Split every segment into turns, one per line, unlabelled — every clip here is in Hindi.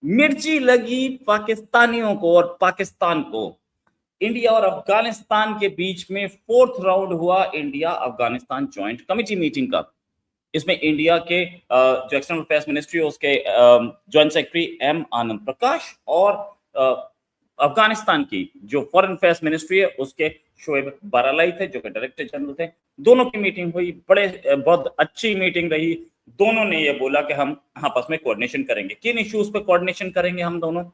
मिर्ची लगी पाकिस्तानियों को और पाकिस्तान को। इंडिया और अफगानिस्तान के बीच में फोर्थ राउंड हुआ India Afghanistan joint committee meeting का। इसमें इंडिया के जो एक्सटर्नल अफेयर्स मिनिस्ट्री है उसके joint secretary M Anand Prakash और अफगानिस्तान की जो फॉरेन अफेयर्स मिनिस्ट्री है उसके शोएब बारालाई थे जो कि डायरेक्टर जनरल थे। दोनों की मीटिंग हुई, बहुत अच्छी मीटिंग रही। दोनों ने ये बोला कि हम आपस में कोऑर्डिनेशन करेंगे। किन इश्यूज पे कोऑर्डिनेशन करेंगे हम दोनों,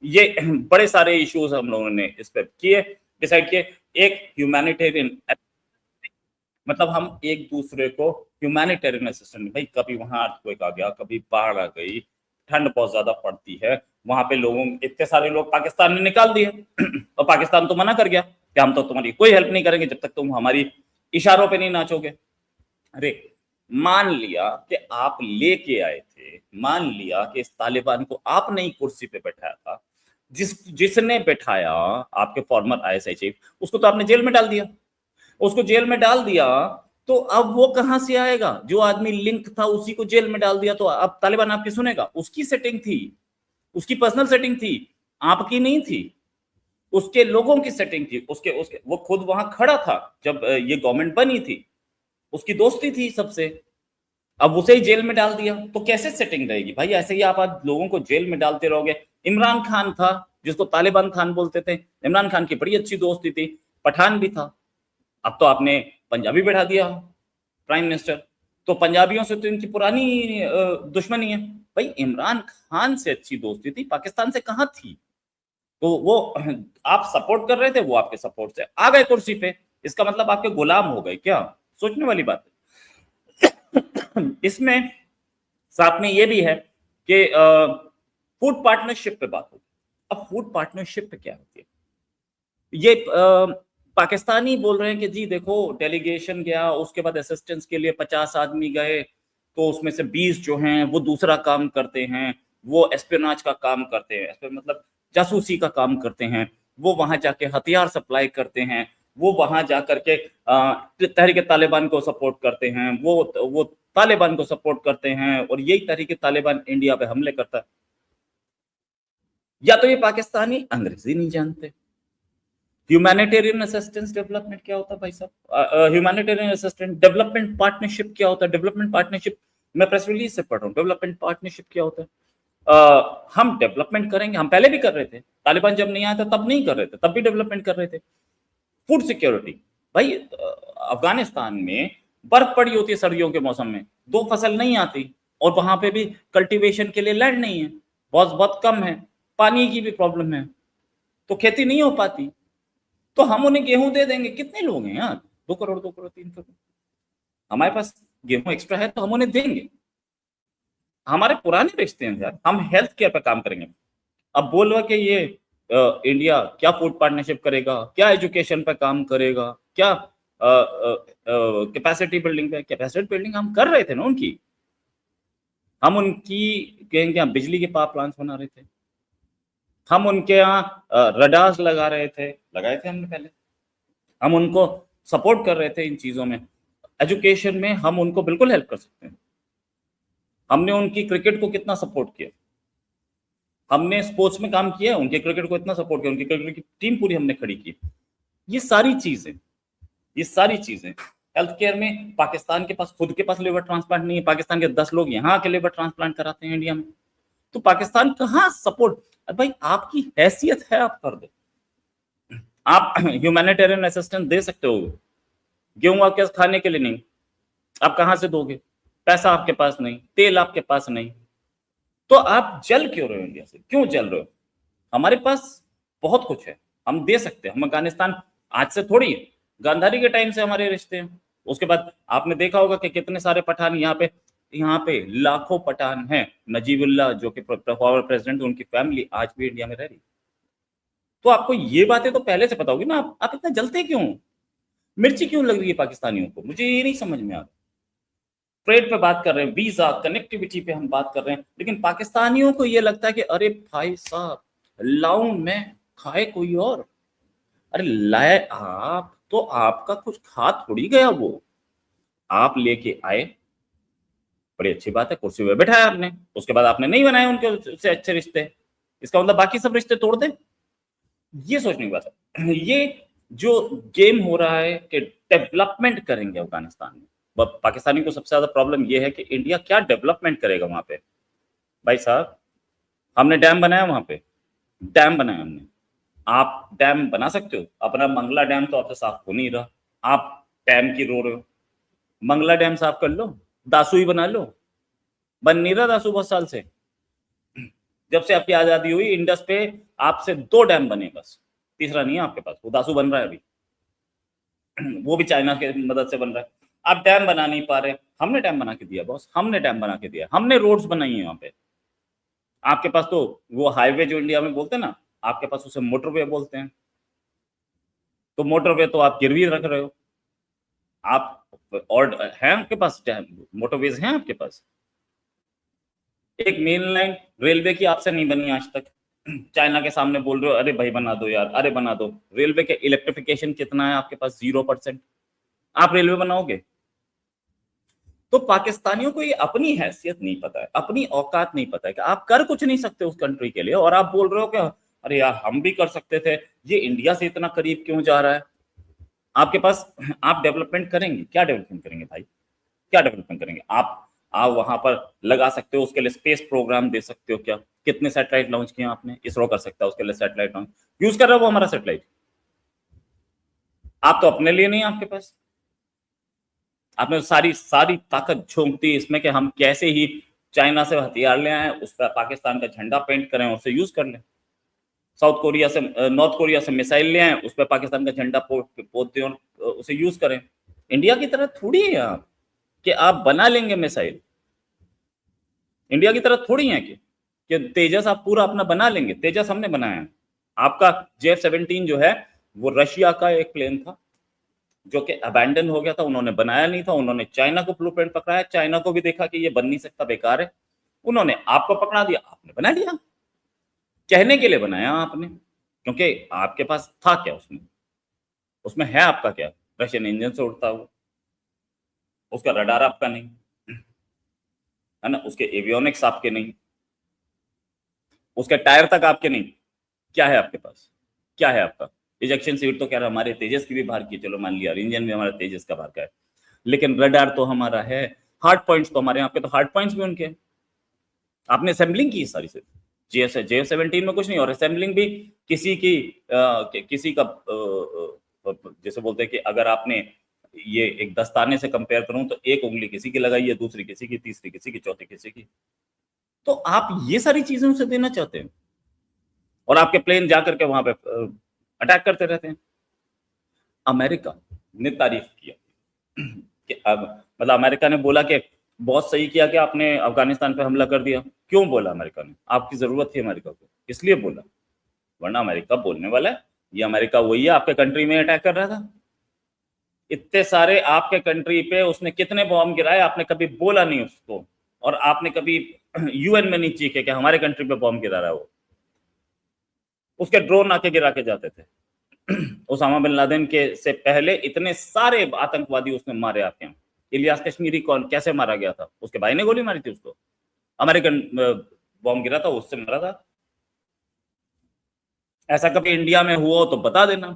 ये बड़े सारे इश्यूज हम लोगों ने इस पे किए, डिसाइड किए। एक ह्यूमैनिटेरियन, मतलब हम एक दूसरे को ह्यूमैनिटेरियन असिस्टेंट, भाई कभी वहां अर्थक्वेक आ गया, कभी बाढ़ आ गई, ठंड बहुत ज्यादा पड़ती है, वहां पे लोगों इतने सारे लोग पाकिस्तान ने निकाल दिए और पाकिस्तान तो मना कर गया कि हम तो तुम्हारी कोई हेल्प नहीं करेंगे जब तक तुम हमारी इशारों पे नहीं नाचोगे। अरे मान लिया कि आप लेके आए थे, मान लिया कि इस तालिबान को आपने ही कुर्सी पे बैठाया था, जिसने बैठाया आपके फॉर्मर आईएसआई चीफ, उसको तो आपने जेल में डाल दिया। उसको जेल में डाल दिया तो अब वो कहां से आएगा? जो आदमी लिंक था उसी को जेल में डाल दिया तो अब तालिबान आपकी सुनेगा? उसकी सेटिंग थी, उसकी पर्सनल सेटिंग थी, आपकी नहीं थी। उसके लोगों की सेटिंग थी, उसके उसके वो खुद वहां खड़ा था जब ये गवर्नमेंट बनी थी, उसकी दोस्ती थी सबसे। अब उसे ही जेल में डाल दिया तो कैसे सेटिंग रहेगी भाई? ऐसे ही आप आज लोगों को जेल में डालते रहोगे। इमरान खान था जिसको तालिबान खान बोलते थे, इमरान खान की बड़ी अच्छी दोस्ती थी, पठान भी था। अब तो आपने पंजाबी बैठा दिया प्राइम मिनिस्टर, तो पंजाबियों से तो इनकी पुरानी दुश्मनी है। भाई इमरान खान से अच्छी दोस्ती थी, पाकिस्तान से कहां थी? तो वो आप सपोर्ट कर रहे थे, वो आपके सपोर्ट से आ गए कुर्सी पे, इसका मतलब आपके गुलाम हो गए क्या? सोचने वाली बात है। इसमें साथ में ये भी है कि फूड पार्टनरशिप पे बात होगी। अब फूड पार्टनरशिप पे क्या होती है? ये पाकिस्तानी बोल रहे हैं कि जी देखो डेलीगेशन गया, उसके बाद असिस्टेंस के लिए 50 आदमी गए, तो उसमें से 20 जो हैं वो दूसरा काम करते हैं, वो एस्पियोनाज का काम करते हैं, मतलब जासूसी का काम करते हैं, वो वहां जाके हथियार सप्लाई करते हैं, वो वहां जाकर के तहरीक तालिबान को सपोर्ट करते हैं, वो तालिबान को सपोर्ट करते हैं और यही तहरीक तालिबान इंडिया पे हमले करता है। या तो ये पाकिस्तानी अंग्रेजी नहीं जानते। ह्यूमैनिटेरियन असिस्टेंस डेवलपमेंट क्या होता है भाई साहब? ह्यूमैनिटेरियन असिस्टेंट डेवलपमेंट पार्टनरशिप क्या होता है? डेवलपमेंट पार्टनरशिप मैं प्रेस रिलीज से पढ़ रहा हूँ। डेवलपमेंट पार्टनरशिप क्या होता है? हम डेवलपमेंट करेंगे, हम पहले भी कर रहे थे, तालिबान जब नहीं आया था तब नहीं कर रहे थे, तब भी डेवलपमेंट कर रहे थे। फूड सिक्योरिटी, भाई अफगानिस्तान में बर्फ पड़ी होती है सर्दियों के मौसम में, दो फसल नहीं आती, और वहां पे भी कल्टीवेशन के लिए लैंड नहीं है, बहुत बहुत कम है, पानी की भी प्रॉब्लम है, तो खेती नहीं हो पाती। तो हम उन्हें गेहूं दे देंगे। कितने लोग हैं यार? 2 करोड़, 2 करोड़, 3 करोड़। हमारे पास गेहूं एक्स्ट्रा है तो हम उन्हें देंगे। हमारे पुराने रिश्ते हैं यार, हम हेल्थ केयर पर काम करेंगे। अब बोल रहा कि ये इंडिया क्या फूड पार्टनरशिप करेगा, क्या एजुकेशन पर काम करेगा, क्या कैपेसिटी बिल्डिंग पे? कैपेसिटी बिल्डिंग हम कर रहे थे ना उनकी। हम उनकी कहेंगे हम बिजली के पावर प्लांट्स बना रहे थे, हम उनके यहाँ रडार्स लगा रहे थे, लगाए थे हमने पहले, हम उनको सपोर्ट कर रहे थे इन चीजों में। एजुकेशन में हम उनको बिल्कुल हेल्प कर सकते हैं। हमने उनकी क्रिकेट को कितना सपोर्ट किया, हमने स्पोर्ट्स में काम किया, उनके क्रिकेट को इतना सपोर्ट किया, उनकी क्रिकेट की टीम पूरी हमने खड़ी की। ये सारी चीजें, ये सारी चीजें हेल्थ केयर में पाकिस्तान के पास खुद के पास लिवर ट्रांसप्लांट नहीं है। पाकिस्तान के 10 लोग यहाँ के लिवर ट्रांसप्लांट कराते हैं इंडिया में, तो पाकिस्तान कहाँ सपोर्ट? भाई आपकी हैसियत है, आप कर दो। आप ह्यूमैनिटेरियन असिस्टेंस दे सकते हो, गेहूं आपके खाने के लिए नहीं, आप कहां से दोगे? पैसा आपके पास नहीं, तेल आपके पास नहीं, तो आप जल क्यों रहे हो? इंडिया से क्यों जल रहे हो? हमारे पास बहुत कुछ है, हम दे सकते हैं। हम अफगानिस्तान आज से थोड़ी है, गांधारी के टाइम से हमारे रिश्ते हैं। उसके बाद आपने देखा होगा कि कितने सारे पठान यहाँ पे लाखों पठान हैं। नजीबुल्लाह जो कि फॉर्मर प्रेसिडेंट, उनकी फैमिली आज भी इंडिया में रह रही। तो आपको ये बातें तो पहले से पता होगी ना, आप इतना जलते क्यों? मिर्ची क्यों लग रही है पाकिस्तानियों को? मुझे ये नहीं समझ में आ रहा। ट्रेड पे बात कर रहे हैं, वीजा कनेक्टिविटी पे हम बात कर रहे हैं, लेकिन पाकिस्तानियों को ये लगता है कि अरे भाई साहब लाऊं मैं, खाए कोई और। अरे लाए आप तो आपका कुछ खा थोड़ी गया, वो आप लेके आए, बड़ी अच्छी बात है, कुर्सी पे बैठाया आपने, उसके बाद आपने नहीं बनाए उनके से अच्छे रिश्ते, इसका मतलब बाकी सब रिश्ते तोड़ दें? ये सोचने की बात है। ये जो गेम हो रहा है कि डेवलपमेंट करेंगे अफगानिस्तान में, पाकिस्तानी को सबसे ज्यादा प्रॉब्लम ये है कि इंडिया क्या डेवलपमेंट करेगा वहां पे। भाई साहब, हमने डैम बनाया वहां पे, डैम बनाया हमने, आप डैम बना सकते हो? अपना मंगला डैम तो आपसे साफ हो नहीं रहा, आप डैम की रो रहे हो। मंगला डैम साफ कर लो, दासू ही बना लो, बन नहीं रहा दासू बहुत साल से। जब से आपकी आजादी हुई इंडस पे आपसे 2 डैम बने बस, तीसरा नहीं है आपके पास, वो दासू बन रहा है अभी। वो भी चाइना के मदद से बन रहा है। आप डैम बना नहीं पा रहे, हमने डैम बना के दिया बॉस, हमने डैम बना के दिया, हमने रोड्स बनाई है वहां पे। आपके पास तो वो हाईवे जो इंडिया में बोलते हैं ना, आपके पास उसे मोटरवे बोलते हैं। तो मोटरवे तो आप गिरवी रख रहे हो। आप और है आपके पास मोटरवेज हैं आपके पास? एक मेन लाइन रेलवे की आपसे नहीं बनी आज तक। चाइना के सामने बोल रहे हो अरे भाई बना दो यार, अरे बना दो। रेलवे के इलेक्ट्रिफिकेशन कितना है आपके पास? 0%। आप रेलवे बनाओगे? तो पाकिस्तानियों को ये अपनी हैसियत नहीं पता है, अपनी औकात नहीं पता है कि आप कर कुछ नहीं सकते उस कंट्री के लिए, और आप बोल रहे हो कि अरे यार हम भी कर सकते थे, ये इंडिया से इतना करीब क्यों जा रहा है? आपके पास, आप डेवलपमेंट करेंगे क्या? डेवलपमेंट करेंगे भाई, क्या डेवलपमेंट करेंगे आप वहां पर लगा सकते हो, उसके लिए स्पेस प्रोग्राम दे सकते हो क्या? कितने सैटेलाइट लॉन्च किए आपने? इसरो कर सकता है उसके लिए सैटेलाइट लॉन्च, यूज कर रहा है वो हमारा सैटेलाइट। आप तो अपने लिए नहीं, आपके पास आपने सारी सारी ताकत झोंक दी इसमें कि हम कैसे ही चाइना से हथियार ले आए, उस पर पाकिस्तान का झंडा पेंट करें और उसे यूज कर लें। साउथ कोरिया से, नॉर्थ कोरिया से मिसाइल ले आए, उस पर पाकिस्तान का झंडा पोत दें और उसे यूज करें। इंडिया की तरह थोड़ी है आप कि आप बना लेंगे मिसाइल। इंडिया की तरह थोड़ी है कि तेजस आप पूरा अपना बना लेंगे। तेजस हमने बनाया है। आपका JF-17 जो है वो रशिया का एक प्लेन था जो कि अबैंडन हो गया था, उन्होंने बनाया नहीं था, उन्होंने चाइना को ब्लूप्रिंट पकड़ाया, चाइना को भी देखा कि ये बन नहीं सकता, बेकार है, उन्होंने आपको पकड़ा दिया, आपने बना लिया। कहने के लिए बनाया आपने, क्योंकि आपके पास था क्या उसमें? उसमें है आपका क्या? रशियन इंजन से उड़ता हुआ, उसका रडार आपका नहीं है ना, उसके एवियोनिक्स आपके नहीं, उसके टायर तक आपके नहीं। क्या है आपके पास? क्या है आपका? इजेक्शन सीट तो कह रहा हमारे तेजस की भी बाहर की, चलो मान लिया, इंजन भी हमारा तेजस का बाहर का है, लेकिन रडार तो हमारा है, हार्ड पॉइंट्स तो हमारे, आपके तो हार्ड पॉइंट्स भी उनके। आपने असेंबलिंग की सारी से, JF-17 में कुछ नहीं, और असेंबलिंग भी किसी की किसी का जैसे बोलते हैं कि अगर आपने ये एक दस्ताने से कंपेयर करूं तो एक उंगली किसी की लगाई है, दूसरी किसी की, तीसरी किसी की, चौथी किसी की। तो आप ये सारी चीजें उसे देना चाहते हैं और आपके प्लेन जाकर के वहां पे अटैक करते रहते हैं। अमेरिका ने तारीफ किया कि अब मतलब अमेरिका ने बोला कि बहुत सही किया कि आपने अफगानिस्तान पे हमला कर दिया। क्यों बोला अमेरिका ने? आपकी जरूरत थी अमेरिका को, इसलिए बोला, वरना अमेरिका बोलने वाला है ये अमेरिका वही है आपके कंट्री में अटैक कर रहा था। इतने सारे आपके कंट्री पे उसने कितने बॉम्ब गिराए, आपने कभी बोला नहीं उसको, और आपने कभी UN में नहीं चीखे कि हमारे कंट्री पे बॉम्ब गिरा रहा है वो। उसके ड्रोन आके गिरा के जाते थे। ओसामा बिन लादेन के से पहले इतने सारे आतंकवादी उसने मारे आपके यहाँ। इलियास कश्मीरी कौन, कैसे मारा गया था? उसके भाई ने गोली मारी थी उसको, अमेरिकन बॉम्ब गिरा था उससे मारा था। ऐसा कभी इंडिया में हुआ हो तो बता देना।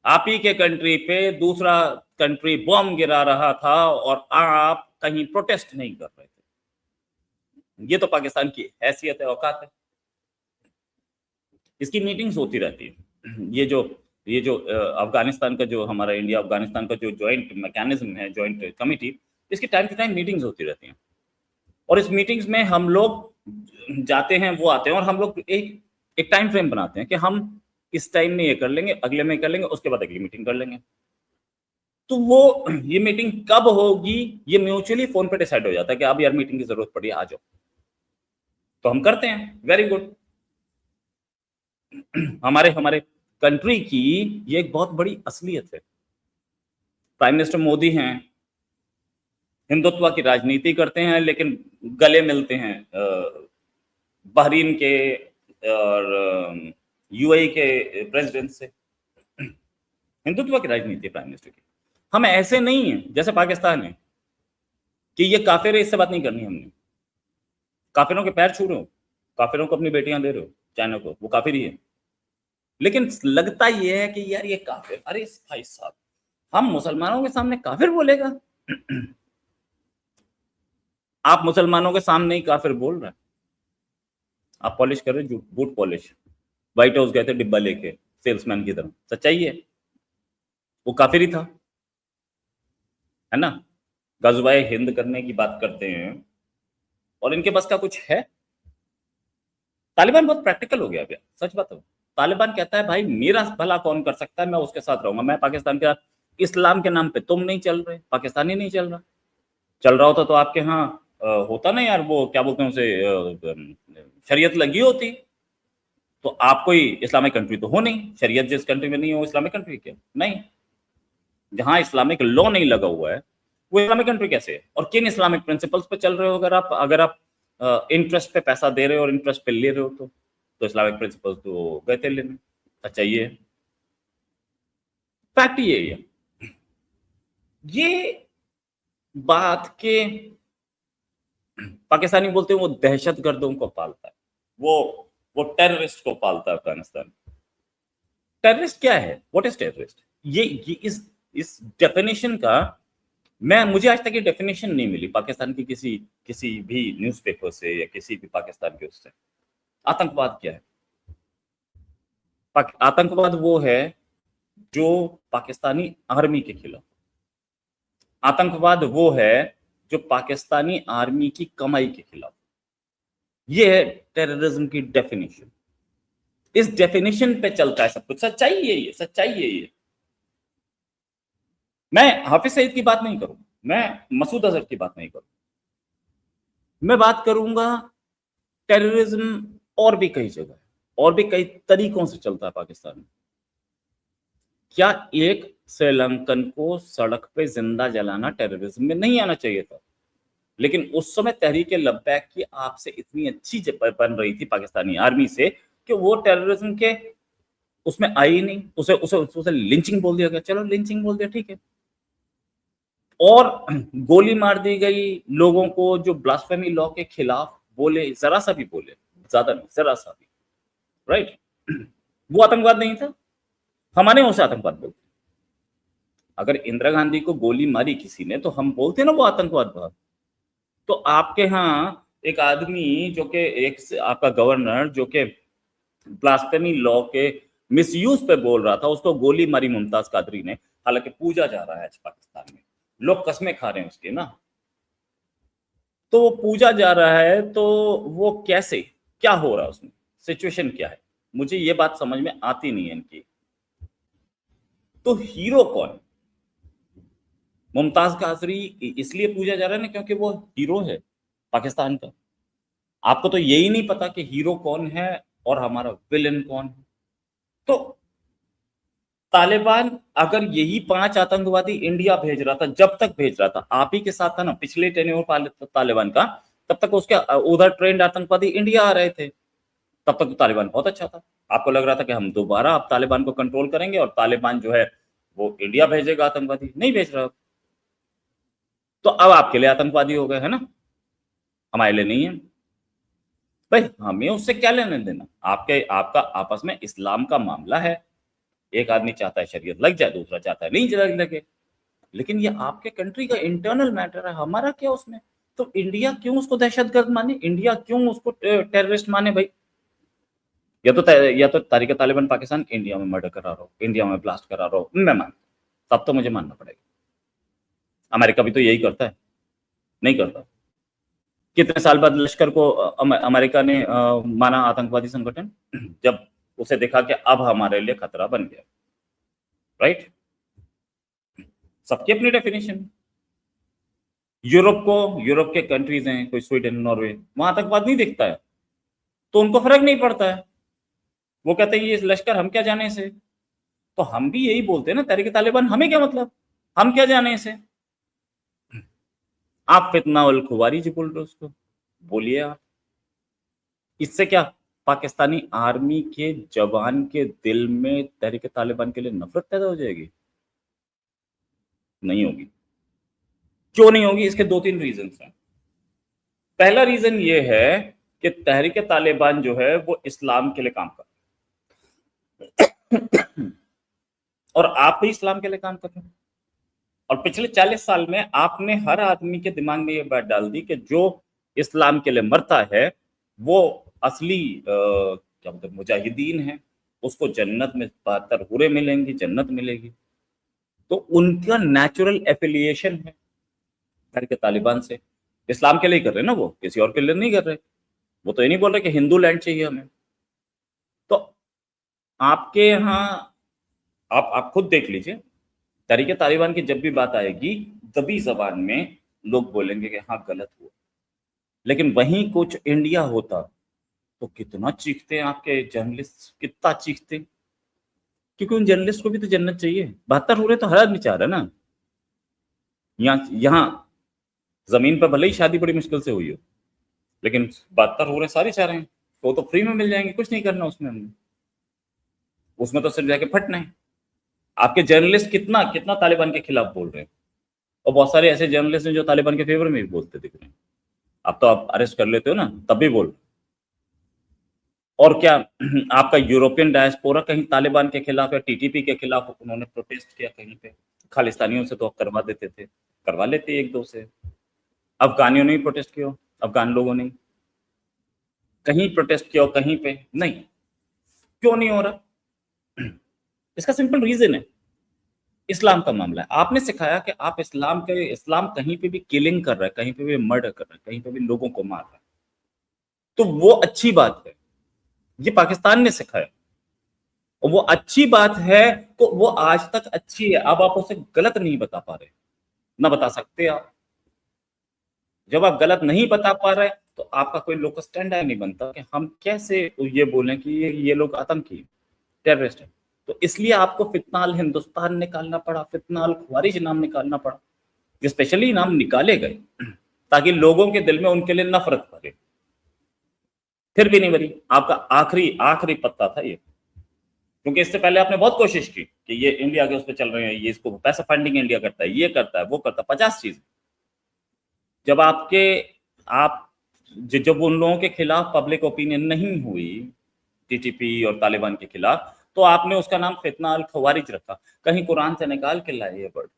आप ही के कंट्री पे दूसरा कंट्री बॉम्ब गिरा रहा था और आप कहीं प्रोटेस्ट नहीं कर रहे थे। ये तो पाकिस्तान की हैसियत है, औकात है। इसकी मीटिंग्स होती रहती है। ये जो अफगानिस्तान का जो हमारा इंडिया अफगानिस्तान का जो जॉइंट मैकेनिज्म है, जॉइंट कमिटी, इसकी टाइम टू टाइम मीटिंग्स होती रहती हैं, और इस मीटिंग्स में हम लोग जाते हैं, वो आते हैं, और हम लोग एक एक टाइम फ्रेम बनाते हैं कि हम इस टाइम में ये कर लेंगे, अगले में कर लेंगे, उसके बाद अगली मीटिंग कर लेंगे। तो वो ये मीटिंग कब होगी ये म्यूचुअली फोन पे डिसाइड हो जाता है कि अब यार मीटिंग की जरूरत पड़ी, आ जाओ, तो हम करते हैं। Very good. हमारे हमारे कंट्री की ये एक बहुत बड़ी असलियत है। प्राइम मिनिस्टर मोदी हैं, हिंदुत्व की राजनीति करते हैं, लेकिन गले मिलते हैं बहरीन के और UAE के प्रेसिडेंट से। हिंदुत्व की राजनीति प्राइम मिनिस्टर की। हम ऐसे नहीं हैं जैसे पाकिस्तान है। कि ये काफिर है, इससे बात नहीं करनी हमने। काफिरों के पैर छू रहे हो, काफिरों को अपनी बेटियां दे रहे हो चाइना को, वो काफिर ही है। लेकिन लगता ये है कि यार ये काफिर, अरे भाई साहब हम मुसलमानों के सामने काफिर बोलेगा? आप मुसलमानों के सामने ही काफिर बोल रहे हैं। आप पॉलिश कर रहे हो, बूट पॉलिश। व्हाइट हाउस गए थे डिब्बा लेके सेल्समैन की तरह, सच्चाई है वो काफिर ही था, है ना। गजवाए हिंद करने की बात करते हैं और इनके बस का कुछ है? तालिबान बहुत प्रैक्टिकल हो गया अभी, सच बात है। तालिबान कहता है भाई मेरा भला कौन कर सकता है, मैं उसके साथ रहूंगा, मैं पाकिस्तान के साथ। इस्लाम के नाम पे तुम नहीं चल रहे, पाकिस्तानी नहीं चल रहा। चल रहा होता तो आपके यहाँ होता ना यार, वो क्या बोलते हैं उसे, शरीयत लगी होती। तो आप कोई इस्लामिक कंट्री तो हो नहीं, शरीयत जिस कंट्री में नहीं हो इस्लामिक कंट्री क्या नहीं। जहां इस्लामिक लॉ नहीं लगा हुआ है वो इस्लामिक कंट्री कैसे है? और किन इस्लामिक प्रिंसिपल्स पे चल रहे हो? अगर आप इंटरेस्ट पे पैसा दे रहे हो और इंटरेस्ट पे ले रहे हो तो इस्लामिक प्रिंसिपल्स तो गए थे लेने। अच्छा ये फैक्ट ये है। ये बात के पाकिस्तानी बोलते हैं वो दहशतगर्दों को पालता है, वो टेररिस्ट को पालता है अफगानिस्तान। टेररिस्ट क्या है? What is terrorist? ये इस डेफिनेशन का मुझे आज तक ये डेफिनेशन नहीं मिली पाकिस्तान की किसी भी न्यूज़पेपर से या किसी भी पाकिस्तान के उससे। आतंकवाद क्या है? आतंकवाद वो है जो पाकिस्तानी आर्मी के खिलाफ, आतंकवाद वो है जो पाकिस्तानी आर्मी की कमाई के खिलाफ। ये है टेररिज्म की डेफिनेशन। इस डेफिनेशन पे चलता है सब कुछ। सच्चाई यही है, सच्चाई यही है। मैं हाफिज सईद की बात नहीं करूंगा, मैं मसूद अजहर की बात नहीं करूंगा, मैं बात करूंगा टेररिज्म और भी कई जगह, और भी कई तरीकों से चलता है पाकिस्तान में। क्या एक श्रीलंकन को सड़क पे जिंदा जलाना टेररिज्म में नहीं आना चाहिए था? लेकिन उस समय तहरीक लब्बैक की आपसे इतनी अच्छी बन रही थी पाकिस्तानी आर्मी से कि वो टेररिज्म के उसमें आई नहीं। उसे लिंचिंग बोल दिया गया, चलो लिंचिंग बोल दिया ठीक है। और गोली मार दी गई लोगों को जो ब्लास्फेमी लॉ के खिलाफ बोले, जरा सा भी बोले, ज्यादा नहीं जरा सा भी, राइट। वो आतंकवाद नहीं था? हमारे उसे आतंकवाद बोलते। अगर इंदिरा गांधी को गोली मारी किसी ने तो हम बोलते ना वो आतंकवाद था। तो आपके यहाँ एक आदमी जो कि एक आपका गवर्नर जो कि ब्लास्फेमी लॉ के मिसयूज पे बोल रहा था, उसको गोली मारी मुमताज कादरी ने। हालांकि पूजा जा रहा है आज पाकिस्तान में, लोग कस्में खा रहे हैं उसके ना, तो वो पूजा जा रहा है तो वो कैसे, क्या हो रहा है उसमें, सिचुएशन क्या है? मुझे ये बात समझ में आती नहीं है इनकी। तो हीरो कौन? मुमताज कादरी इसलिए पूजा जा रहा है ना क्योंकि वो हीरो है पाकिस्तान का। आपको तो यही नहीं पता कि हीरो कौन है और हमारा विलन कौन है। तो तालिबान अगर यही 5 आतंकवादी इंडिया भेज रहा था, जब तक भेज रहा था, आप ही के साथ था ना पिछले टेन्योर तालिबान का, तब तक उसके उधर ट्रेंड आतंकवादी इंडिया आ रहे थे। तब तक तो तालिबान बहुत अच्छा था। आपको लग रहा था कि हम दोबारा अब तालिबान को कंट्रोल करेंगे और तालिबान जो है वो इंडिया भेजेगा आतंकवादी, नहीं भेज रहा। तो अब आपके लिए आतंकवादी हो गए, है ना, हमारे लिए नहीं है। भाई हमें उससे क्या लेने देना? आपका आपस में इस्लाम का मामला है। एक आदमी चाहता है शरीयत लग जाए, दूसरा चाहता है नहीं लगे। लेकिन ये आपके कंट्री का इंटरनल मैटर है, हमारा क्या उसमें? तो इंडिया क्यों उसको दहशतगर्द माने, इंडिया क्यों उसको टेररिस्ट माने भाई? या तो तारिक तालिबान पाकिस्तान इंडिया में मर्डर करा रहा हो, इंडिया में ब्लास्ट करा रहा हो, मैं मान, तब तो मुझे मानना पड़ेगा। अमेरिका भी तो यही करता है, नहीं करता? कितने साल बाद लश्कर को अमेरिका ने माना आतंकवादी संगठन, जब उसे देखा कि अब हमारे लिए खतरा बन गया, राइट। सबकी अपनी डेफिनेशन। यूरोप के कंट्रीज हैं, कोई स्वीडन नॉर्वे, वहां आतंकवाद नहीं दिखता है तो उनको फर्क नहीं पड़ता है। वो कहते हैं ये लश्कर हम क्या जाने से। तो हम भी यही बोलते हैं ना, तहरीक तालिबान हमें क्या मतलब, हम क्या जाने इसे। आप फितना उल खुवारी जी बोल रहे हो उसको, बोलिए आप। इससे क्या पाकिस्तानी आर्मी के जवान के दिल में तहरीक तालिबान के लिए नफरत पैदा हो जाएगी? नहीं होगी। क्यों नहीं होगी? इसके 2-3 रीजन हैं। पहला रीजन ये है कि तहरीक तालिबान जो है वो इस्लाम के लिए काम कर और आप भी इस्लाम के लिए काम कर रहे हैं। और पिछले 40 साल में आपने हर आदमी के दिमाग में ये बात डाल दी कि जो इस्लाम के लिए मरता है वो असली क्या बोलते मुजाहिदीन है, उसको जन्नत में 72 हूरें मिलेंगी, जन्नत मिलेगी। तो उनका नेचुरल एफिलिएशन है तहरीक तालिबान से। इस्लाम के लिए कर रहे हैं ना, वो किसी और के लिए नहीं कर रहे। वो तो ये नहीं बोल रहे कि हिंदू लैंड चाहिए हमें। तो आपके यहाँ आप खुद देख लीजिए, तहरीक तालिबान की जब भी बात आएगी दबी जबान में लोग बोलेंगे कि हाँ गलत हुआ, लेकिन वहीं कुछ इंडिया होता तो कितना चीखते हैं आपके जर्नलिस्ट, कितना चीखते, क्योंकि उन जर्नलिस्ट को भी तो जन्नत चाहिए। 72 हो रहे तो हर आदमी चाह रहा है ना। यहाँ जमीन पर भले ही शादी बड़ी मुश्किल से हुई हो, लेकिन 72 हो रहे सारे चाह रहे हैं, तो फ्री में मिल जाएंगे, कुछ नहीं करना उसमें हमने, उसमें तो सिर्फ जाके फटना है। आपके जर्नलिस्ट कितना कितना तालिबान के खिलाफ बोल रहे हैं, और बहुत सारे ऐसे जर्नलिस्ट हैं जो तालिबान के फेवर में भी बोलते दिख रहे हैं। आप तो आप अरेस्ट कर लेते हो ना, तब भी बोल। और क्या आपका यूरोपियन डायस्पोरा कहीं तालिबान के खिलाफ या टीटीपी के खिलाफ उन्होंने प्रोटेस्ट किया कहीं पे? खालिस्तानियों से तो करवा देते थे, करवा लेते एक दो से। अफगानियों ने प्रोटेस्ट किया, अफगान लोगों ने कहीं प्रोटेस्ट किया, कहीं पे नहीं। क्यों नहीं हो रहा? इसका सिंपल रीजन है, इस्लाम का मामला है। आपने सिखाया कि आप इस्लाम कहीं पे भी किलिंग कर रहा है, कहीं पे भी मर्डर कर रहा है, कहीं पे भी लोगों को मार रहा है, तो वो अच्छी बात है। ये पाकिस्तान ने सिखाया और वो अच्छी बात है, तो वो आज तक अच्छी है। अब आप उसे गलत नहीं बता पा रहे, ना बता सकते आप। जब आप गलत नहीं बता पा रहे तो आपका कोई लोकल स्टैंड नहीं बनता कि हम कैसे ये बोलें कि ये लोग आतंकी टेररिस्ट है। तो इसलिए आपको फितनाल हिंदुस्तान निकालना पड़ा, फितनाल ख्वारिज नाम निकालना पड़ा। स्पेशली नाम निकाले गए ताकि लोगों के दिल में उनके लिए नफरत भरे। फिर भी नहीं भरी। आपका आखिरी आखिरी पत्ता था ये, क्योंकि इससे पहले आपने बहुत कोशिश की कि ये इंडिया के उस पर चल रहे हैं, ये इसको पैसा फंडिंग इंडिया करता है, ये करता है, वो करता है, 50 चीज। जब आप जब उन लोगों के खिलाफ पब्लिक ओपिनियन नहीं हुई टीटीपी और तालिबान के खिलाफ, तो आपने उसका नाम फितना अल खवारिज रखा। कहीं कुरान से निकाल के लाए ये वर्ड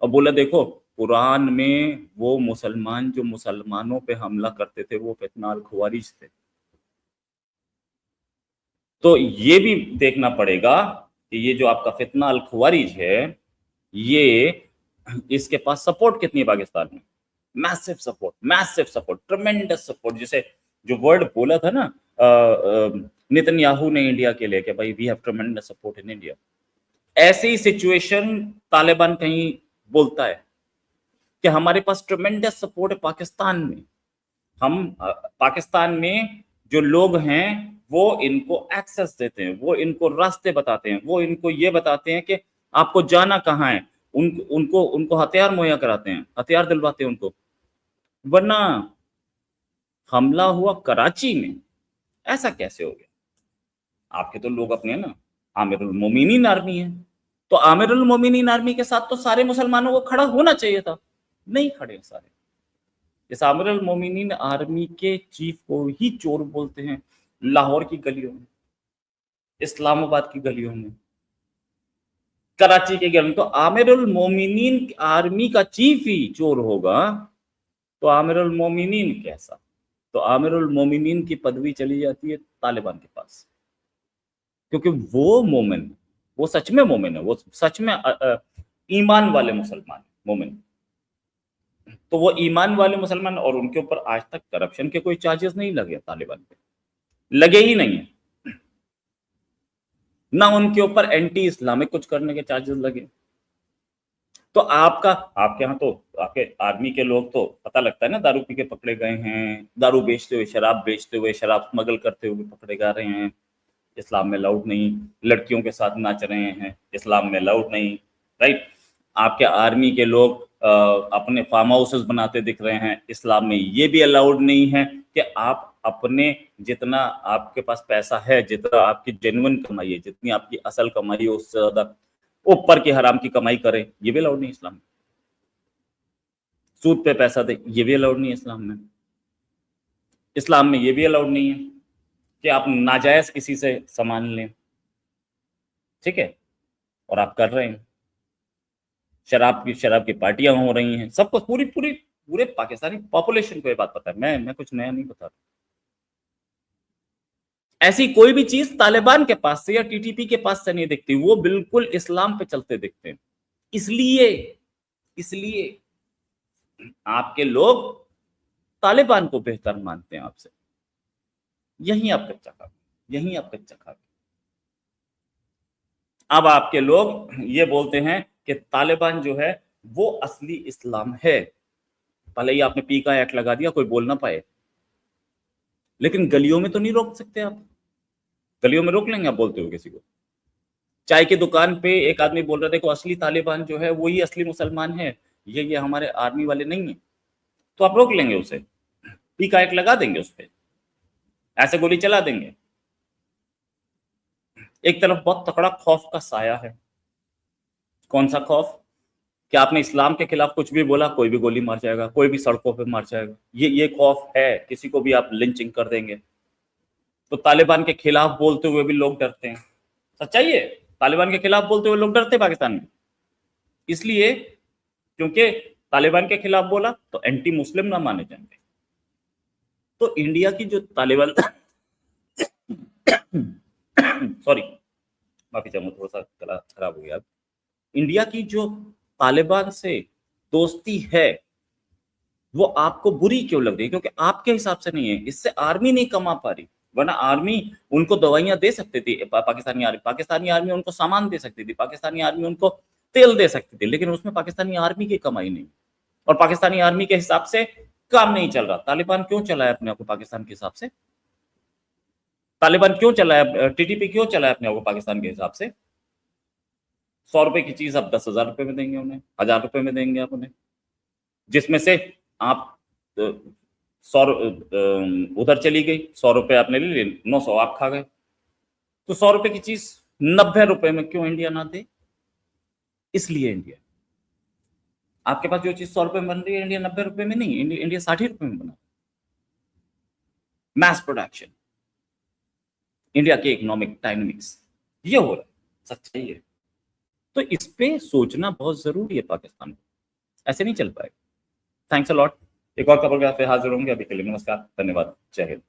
और बोला देखो कुरान में वो मुसलमान जो मुसलमानों पे हमला करते थे वो फितना अल खवारिज थे। तो ये भी देखना पड़ेगा कि ये जो आपका फितना अल खवारिज है, ये इसके पास सपोर्ट कितनी है पाकिस्तान में? Massive support, ट्रेमेंडस support. जैसे जो वर्ड बोला था ना नेतन्याहू ने इंडिया के लिए कि भाई we have tremendous support in India, ऐसी सिचुएशन तालिबान कहीं बोलता है कि हमारे पास ट्रेमेंडस सपोर्ट है पाकिस्तान में। हम पाकिस्तान में जो लोग हैं वो इनको एक्सेस देते हैं, वो इनको रास्ते बताते हैं, वो इनको ये बताते हैं कि आपको जाना कहाँ है, उनको उनको हथियार मुहैया कराते हैं, हथियार दिलवाते हैं उनको। वरना हमला हुआ कराची में, ऐसा कैसे हो गया? आपके तो लोग अपने ना आमिरुल मोमिनीन आर्मी है, तो आमिरुल मोमिनीन आर्मी के साथ तो सारे मुसलमानों को खड़ा होना चाहिए था, नहीं खड़े सारे। इस आमिरुल मोमिनीन आर्मी के चीफ को ही चोर बोलते हैं लाहौर की गलियों में, इस्लामाबाद की गलियों में, कराची के गलियों में। तो आमिरुल मोमिनीन आर्मी का चीफ ही चोर होगा तो आमिरुल मोमिनीन कैसा? तो आमिरुल मोमिनीन की पदवी चली जाती है तालिबान के पास, क्योंकि वो मोमिन, वो सच में मोमिन है, वो सच में ईमान वाले मुसलमान मोमिन। तो वो ईमान वाले मुसलमान, और उनके ऊपर आज तक करप्शन के कोई चार्जेस नहीं लगे तालिबान पे, लगे ही नहीं है ना उनके ऊपर एंटी इस्लामिक कुछ करने के चार्जेस लगे। तो आपके यहाँ तो आपके आर्मी के लोग तो पता लगता है ना, दारू पी के पकड़े गए हैं, दारू बेचते हुए, शराब बेचते हुए, शराब स्मगल करते हुए पकड़े जा रहे हैं। इस्लाम में अलाउड नहीं, लड़कियों के साथ नाच रहे हैं, इस्लाम में अलाउड नहीं, राइट। आपके आर्मी के लोग अपने फार्म हाउसेस बनाते दिख रहे हैं, इस्लाम में ये भी अलाउड नहीं है कि आप अपने जितना आपके पास पैसा है, जितना आपकी जेन्युइन कमाई है, जितनी आपकी असल कमाई है, उससे ज्यादा ऊपर की हराम की कमाई करें, ये भी अलाउड नहीं इस्लाम में। सूद पे पैसा दे, ये भी अलाउड नहीं है इस्लाम में। इस्लाम में ये भी अलाउड नहीं है कि आप नाजायज किसी से सामान लें, ठीक है, और आप कर रहे हैं। शराब की पार्टियां हो रही हैं, सबको पूरे पाकिस्तानी पॉपुलेशन को ये बात पता है। मैं कुछ नया नहीं बता रहा। ऐसी कोई भी चीज तालिबान के पास से या टीटीपी के पास से नहीं दिखती, वो बिल्कुल इस्लाम पे चलते दिखते हैं। इसलिए आपके लोग तालिबान को बेहतर मानते हैं आपसे। यही आप कच्चा खा। अब आपके लोग ये बोलते हैं कि तालिबान जो है वो असली इस्लाम है। पहले ही आपने पी का एक्ट लगा दिया, कोई बोल ना पाए। लेकिन गलियों में तो नहीं रोक सकते आप। गलियों में रोक लेंगे आप बोलते हो किसी को? चाय की दुकान पे एक आदमी बोल रहा था, देखो असली तालिबान जो है वही असली मुसलमान है, ये हमारे आर्मी वाले नहीं है, तो आप रोक लेंगे उसे, पी का एक्ट लगा देंगे उस पर, ऐसे गोली चला देंगे। एक तरफ बहुत तकड़ा खौफ का साया है। कौन सा खौफ? कि आपने इस्लाम के खिलाफ कुछ भी बोला, कोई भी गोली मार जाएगा, कोई भी सड़कों पे मार जाएगा। ये खौफ है, किसी को भी आप लिंचिंग कर देंगे। तो तालिबान के खिलाफ बोलते हुए भी लोग डरते हैं। सच्चाई है, तालिबान के खिलाफ बोलते हुए लोग डरते हैं पाकिस्तान में, इसलिए क्योंकि तालिबान के खिलाफ बोला तो एंटी मुस्लिम ना माने जाएंगे। तो इंडिया की जो तालिबान सॉरी माफी चाहूंगा, थोड़ा सा गला खराब हो गया। इंडिया की जो तालिबान से दोस्ती है वो आपको बुरी क्यों लग रही है? क्योंकि आपके हिसाब से नहीं है, इससे आर्मी नहीं कमा पा रही। वरना आर्मी उनको दवाइयां दे सकती थी, पाकिस्तानी आर्मी उनको सामान दे सकती थी, पाकिस्तानी आर्मी उनको तेल दे सकती थी, लेकिन उसमें पाकिस्तानी आर्मी की कमाई नहीं, और पाकिस्तानी आर्मी के हिसाब से काम नहीं चल रहा। तालिबान क्यों चला है अपने आप को पाकिस्तान के हिसाब से? तालिबान क्यों चला है, टीटीपी क्यों चला है अपने आप को पाकिस्तान के हिसाब से? 100 रुपए की चीज आप 10,000 रुपए में देंगे उन्हें, 1,000 रुपए में देंगे आप उन्हें, जिसमें से आप 100 उधर चली गई, 100 रुपए आपने ले लिए, 900 आप खा गए। तो 100 रुपए की चीज 90 रुपए में क्यों इंडिया ना दे? इसलिए इंडिया, आपके पास जो चीज 100 रुपए में बन रही है, इंडिया 90 रुपए में नहीं, इंडिया 60 रुपए में बना। मैस प्रोडक्शन, इंडिया के इकोनॉमिक डायनामिक्स ये हो रहा है, सच्चाई है। तो इस पे सोचना बहुत जरूरी है पाकिस्तान को, ऐसे नहीं चल पाएगा। Thanks a lot. एक और खबर के साथ हाजिर होंगे, अभी के लिए नमस्कार, धन्यवाद, जय हिंद।